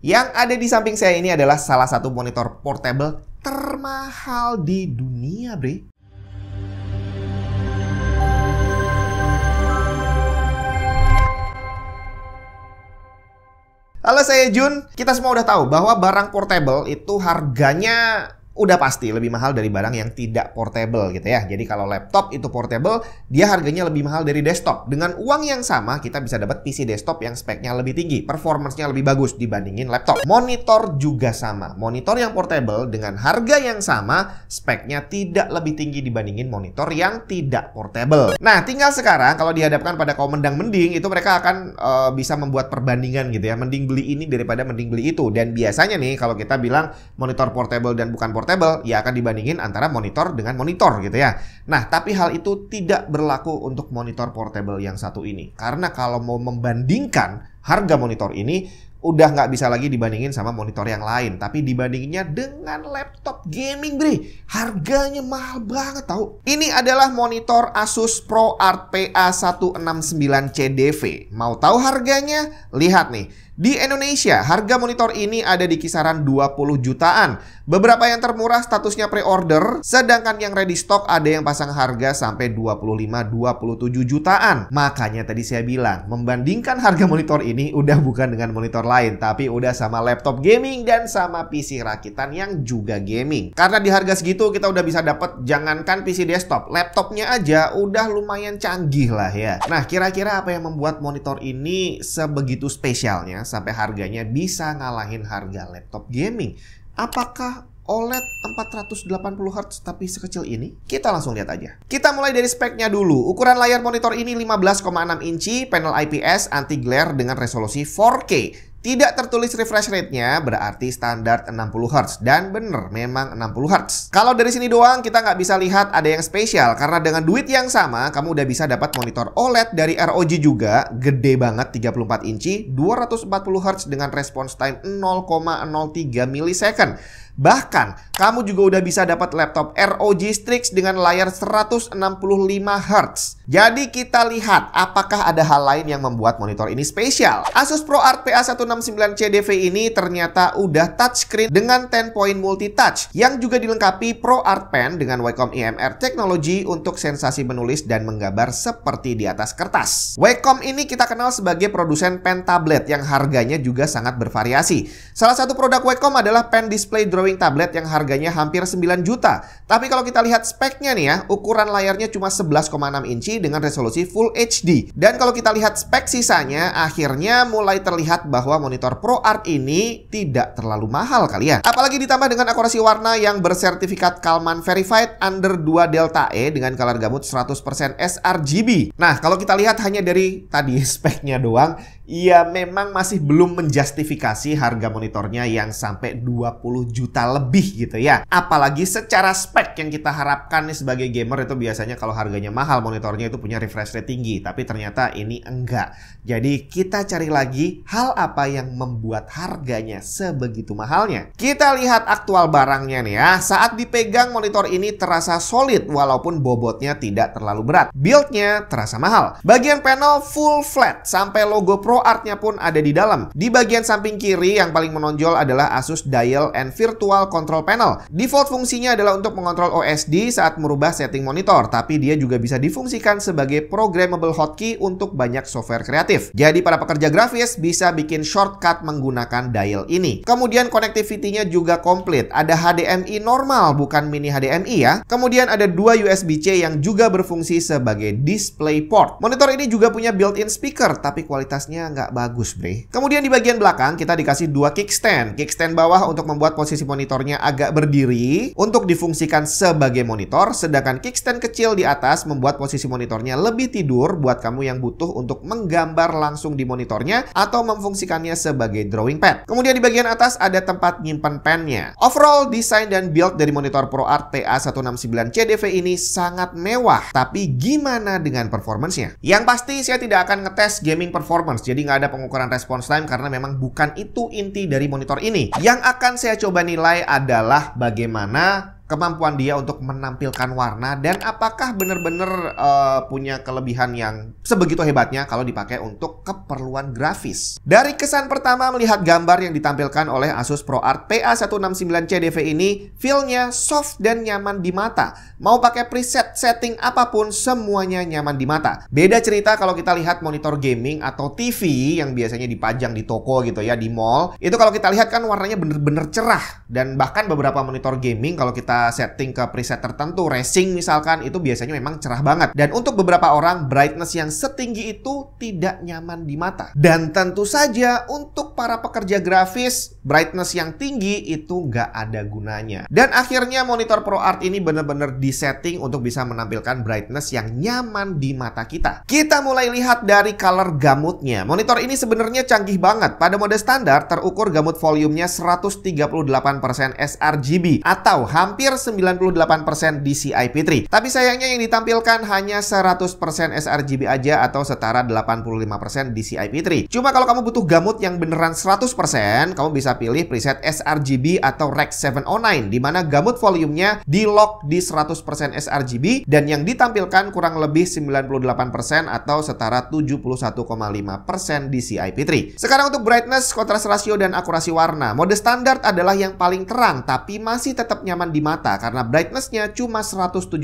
Yang ada di samping saya ini adalah salah satu monitor portable termahal di dunia, bre. Halo, saya Jun. Kita semua udah tahu bahwa barang portable itu harganya udah pasti lebih mahal dari barang yang tidak portable gitu ya. Jadi kalau laptop itu portable, dia harganya lebih mahal dari desktop. Dengan uang yang sama, kita bisa dapat PC desktop yang speknya lebih tinggi, performance-nya lebih bagus dibandingin laptop. Monitor juga sama. Monitor yang portable dengan harga yang sama, speknya tidak lebih tinggi dibandingin monitor yang tidak portable. Nah, tinggal sekarang kalau dihadapkan pada kaum mendang-mending, itu mereka akan bisa membuat perbandingan gitu ya. Mending beli ini daripada mending beli itu. Dan biasanya nih, kalau kita bilang monitor portable dan bukan portable, ya akan dibandingin antara monitor dengan monitor gitu ya. Nah, tapi hal itu tidak berlaku untuk monitor portable yang satu ini. Karena kalau mau membandingkan harga monitor ini, udah nggak bisa lagi dibandingin sama monitor yang lain. Tapi dibandinginnya dengan laptop gaming, bre. Harganya mahal banget tau. Ini adalah monitor Asus ProArt PA169 CDV. Mau tahu harganya? Lihat nih. Di Indonesia, harga monitor ini ada di kisaran 20 jutaan. Beberapa yang termurah statusnya pre-order, sedangkan yang ready stock ada yang pasang harga sampai 25-27 jutaan. Makanya tadi saya bilang, membandingkan harga monitor ini udah bukan dengan monitor lain, tapi udah sama laptop gaming dan sama PC rakitan yang juga gaming. Karena di harga segitu kita udah bisa dapat jangankan PC desktop, laptopnya aja udah lumayan canggih lah ya. Nah, kira-kira apa yang membuat monitor ini sebegitu spesialnya sampai harganya bisa ngalahin harga laptop gaming? Apakah OLED 480 Hz tapi sekecil ini? Kita langsung lihat aja. Kita mulai dari speknya dulu. Ukuran layar monitor ini 15,6 inci, panel IPS anti glare dengan resolusi 4K. Tidak tertulis refresh rate-nya, berarti standar 60 Hz. Dan bener, memang 60 Hz. Kalau dari sini doang, kita nggak bisa lihat ada yang spesial. Karena dengan duit yang sama, kamu udah bisa dapat monitor OLED dari ROG juga. Gede banget, 34 inci, 240 Hz dengan response time 0,03 milisecond. Bahkan, kamu juga udah bisa dapat laptop ROG Strix dengan layar 165 Hz. Jadi kita lihat apakah ada hal lain yang membuat monitor ini spesial. Asus ProArt PA169 CDV ini ternyata udah touchscreen dengan 10-point multi-touch yang juga dilengkapi ProArt Pen dengan Wacom EMR Technology untuk sensasi menulis dan menggambar seperti di atas kertas. Wacom ini kita kenal sebagai produsen pen tablet yang harganya juga sangat bervariasi. Salah satu produk Wacom adalah pen display drawing tablet yang harganya hampir 9 juta. Tapi kalau kita lihat speknya nih ya, ukuran layarnya cuma 11,6 inci dengan resolusi Full HD. Dan kalau kita lihat spek sisanya, akhirnya mulai terlihat bahwa monitor ProArt ini tidak terlalu mahal kali ya. Apalagi ditambah dengan akurasi warna yang bersertifikat Kalman Verified Under 2 Delta E dengan color gamut 100% sRGB. Nah, kalau kita lihat hanya dari tadi speknya doang, ya memang masih belum menjustifikasi harga monitornya yang sampai 20 juta lebih gitu ya. Apalagi secara spek yang kita harapkan nih sebagai gamer itu biasanya kalau harganya mahal monitornya itu punya refresh rate tinggi. Tapi ternyata ini enggak. Jadi kita cari lagi hal apa yang membuat harganya sebegitu mahalnya. Kita lihat aktual barangnya nih ya. Saat dipegang monitor ini terasa solid walaupun bobotnya tidak terlalu berat. Build-nya terasa mahal. Bagian panel full flat sampai logo ProArt-nya pun ada di dalam. Di bagian samping kiri yang paling menonjol adalah Asus Dial and Virtual Control Panel. Default fungsinya adalah untuk mengontrol OSD saat merubah setting monitor, tapi dia juga bisa difungsikan sebagai programmable hotkey untuk banyak software kreatif. Jadi para pekerja grafis bisa bikin shortcut menggunakan dial ini. Kemudian connectivity-nya juga komplit. Ada HDMI normal, bukan mini HDMI ya. Kemudian ada dua USB-C yang juga berfungsi sebagai display port. Monitor ini juga punya built-in speaker, tapi kualitasnya nggak bagus, bre. Kemudian di bagian belakang kita dikasih dua kickstand. Kickstand bawah untuk membuat posisi monitornya agak berdiri untuk difungsikan sebagai monitor, sedangkan kickstand kecil di atas membuat posisi monitornya lebih tidur buat kamu yang butuh untuk menggambar langsung di monitornya atau memfungsikannya sebagai drawing pad. Kemudian di bagian atas ada tempat nyimpan pennya. Overall, desain dan build dari monitor ProArt PA169 CDV ini sangat mewah. Tapi gimana dengan performance-nya? Yang pasti saya tidak akan ngetes gaming performance, jadi nggak ada pengukuran response time karena memang bukan itu inti dari monitor ini. Yang akan saya coba nilai adalah bagaimana kemampuan dia untuk menampilkan warna, dan apakah benar-benar punya kelebihan yang sebegitu hebatnya kalau dipakai untuk keperluan grafis. Dari kesan pertama melihat gambar yang ditampilkan oleh Asus ProArt PA169CDV ini, feel-nya soft dan nyaman di mata. Mau pakai preset setting apapun, semuanya nyaman di mata. Beda cerita kalau kita lihat monitor gaming atau TV yang biasanya dipajang di toko gitu ya, di mall. Itu kalau kita lihat kan warnanya bener-bener cerah. Dan bahkan beberapa monitor gaming kalau kita setting ke preset tertentu, racing misalkan, itu biasanya memang cerah banget. Dan untuk beberapa orang, brightness yang setinggi itu tidak nyaman di mata. Dan tentu saja untuk para pekerja grafis, brightness yang tinggi itu nggak ada gunanya. Dan akhirnya monitor ProArt ini bener-bener disetting untuk bisa menampilkan brightness yang nyaman di mata kita. Kita mulai lihat dari color gamutnya. Monitor ini sebenarnya canggih banget. Pada mode standar terukur gamut volumenya 138% sRGB atau hampir 98% DCI-P3. Tapi sayangnya yang ditampilkan hanya 100% sRGB aja atau setara 85% DCI-P3. Cuma kalau kamu butuh gamut yang beneran 100%, kamu bisa pilih preset sRGB atau Rec 709, di mana gamut volumenya di lock di 100% sRGB dan yang ditampilkan kurang lebih 98% atau setara 71,5% DCI-P3. Sekarang untuk brightness, kontras rasio, dan akurasi warna. Mode standar adalah yang paling terang, tapi masih tetap nyaman di mata karena brightnessnya cuma 179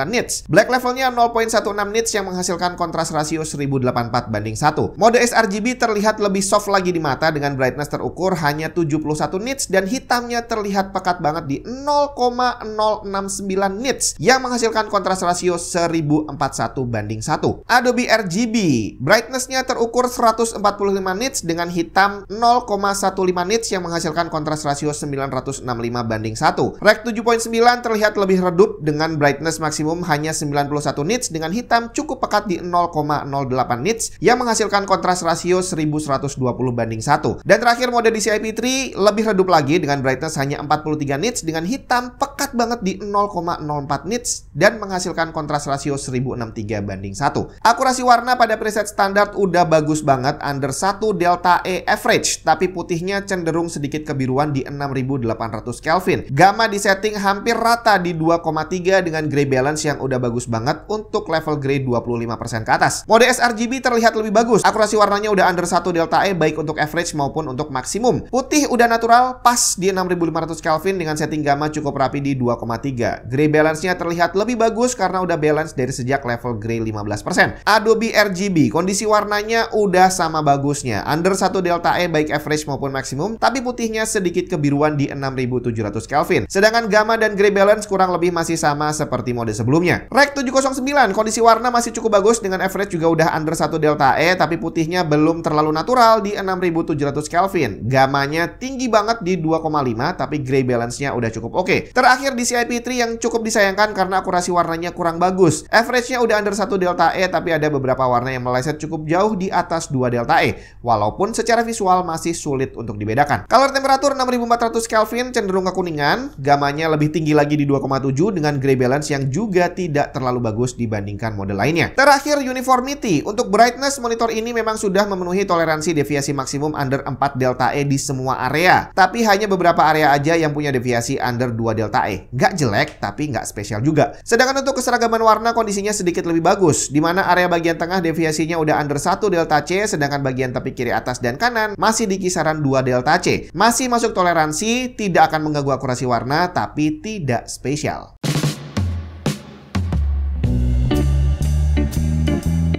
nits. Black levelnya 0.16 nits yang menghasilkan kontras rasio 1084:1. Mode sRGB terlihat lebih soft lagi di mata dengan brightness terukur hanya 71 nits dan hitamnya terlihat pekat banget di 0,069 nits yang menghasilkan kontras rasio 1041:1. Adobe RGB, brightnessnya terukur 145 nits dengan hitam 0,15 nits yang menghasilkan kontras rasio 965:1. Rec 7.9 terlihat lebih redup dengan brightness maksimum hanya 91 nits dengan hitam cukup pekat di 0,08 nits yang menghasilkan kontras rasio 1120:1. Dan terakhir mode DCI-P3 lebih redup lagi dengan brightness hanya 43 nits dengan hitam pekat banget di 0,04 nits dan menghasilkan kontras rasio 1063:1. Akurasi warna pada preset standar udah bagus banget, under 1 delta E average, tapi putihnya cenderung sedikit kebiruan di 6800 Kelvin. Gamma di setting hampir rata di 2,3 dengan gray balance yang udah bagus banget untuk level gray 25% ke atas. Mode sRGB terlihat lebih bagus. Akurasi warnanya udah under 1 delta E baik untuk average maupun untuk maksimum. Putih udah natural pas di 6500 Kelvin dengan setting gamma cukup rapi di 2,3. Gray balance-nya terlihat lebih bagus karena udah balance dari sejak level gray 15%. Adobe RGB, kondisi warnanya udah sama bagusnya. Under 1 delta E baik average maupun maksimum, tapi putihnya sedikit kebiruan di 6700 Kelvin. Sedangkan gamma dan gray balance kurang lebih masih sama seperti mode sebelumnya. Rec 709, kondisi warna masih cukup bagus dengan average juga udah under 1 delta E, tapi putihnya belum terlalu natural di 6700 Kelvin. Gammanya tinggi banget di 2,5, tapi gray balance-nya udah cukup oke. Terakhir DCI-P3 yang cukup disayangkan karena akurasi warnanya kurang bagus. Average-nya udah under 1 delta E, tapi ada beberapa warna yang meleset cukup jauh di atas 2 delta E. Walaupun secara visual masih sulit untuk dibedakan. Color temperatur 6400 Kelvin cenderung kekuningan. Gammanya lebih tinggi lagi di 2,7 dengan gray balance yang juga tidak terlalu bagus dibandingkan model lainnya. Terakhir uniformity. Untuk brightness, monitor ini memang sudah memenuhi toleransi deviasi maksimum under 4 delta E di semua area. Tapi hanya beberapa area aja yang punya deviasi under 2 delta E. Nggak jelek, tapi nggak spesial juga. Sedangkan untuk keseragaman warna kondisinya sedikit lebih bagus, di mana area bagian tengah deviasinya udah under 1 delta C, sedangkan bagian tepi kiri atas dan kanan masih di kisaran 2 delta C. Masih masuk toleransi, tidak akan mengganggu akurasi warna, tapi tidak spesial.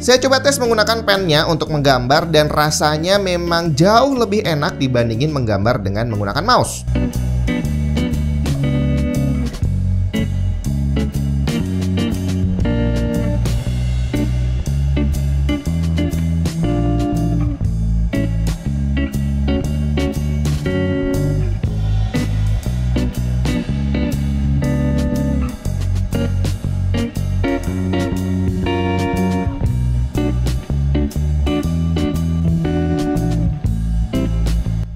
Saya coba tes menggunakan pennya untuk menggambar dan rasanya memang jauh lebih enak dibandingin menggambar dengan menggunakan mouse.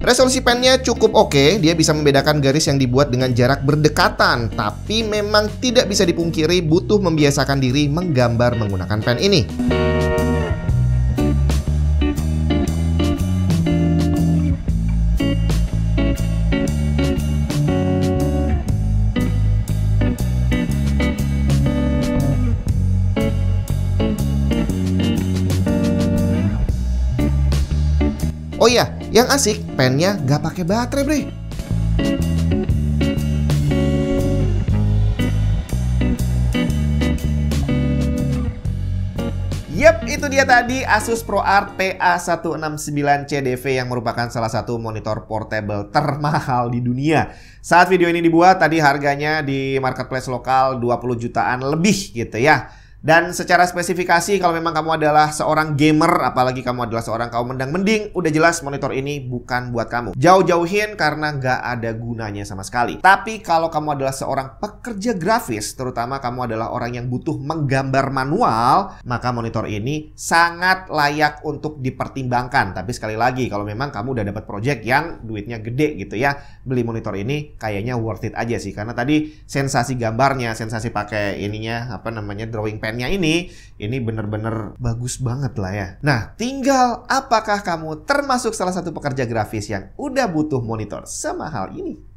Resolusi pennya cukup oke, dia bisa membedakan garis yang dibuat dengan jarak berdekatan, tapi memang tidak bisa dipungkiri butuh membiasakan diri menggambar menggunakan pen ini. Oh iya, yang asik, pennya nggak pakai baterai, bre. Yap, itu dia tadi Asus ProArt PA169 CDV yang merupakan salah satu monitor portable termahal di dunia. Saat video ini dibuat, tadi harganya di marketplace lokal 20 jutaan lebih gitu ya. Dan secara spesifikasi, kalau memang kamu adalah seorang gamer, apalagi kamu adalah seorang kaum mendang-mending, udah jelas monitor ini bukan buat kamu. Jauh-jauhin karena nggak ada gunanya sama sekali. Tapi kalau kamu adalah seorang pekerja grafis, terutama kamu adalah orang yang butuh menggambar manual, maka monitor ini sangat layak untuk dipertimbangkan. Tapi sekali lagi, kalau memang kamu udah dapat project yang duitnya gede gitu ya, beli monitor ini kayaknya worth it aja sih. Karena tadi sensasi gambarnya, sensasi pakai ininya, apa namanya, drawing pen ini bener-bener bagus banget lah ya. Nah, tinggal apakah kamu termasuk salah satu pekerja grafis yang udah butuh monitor semahal ini?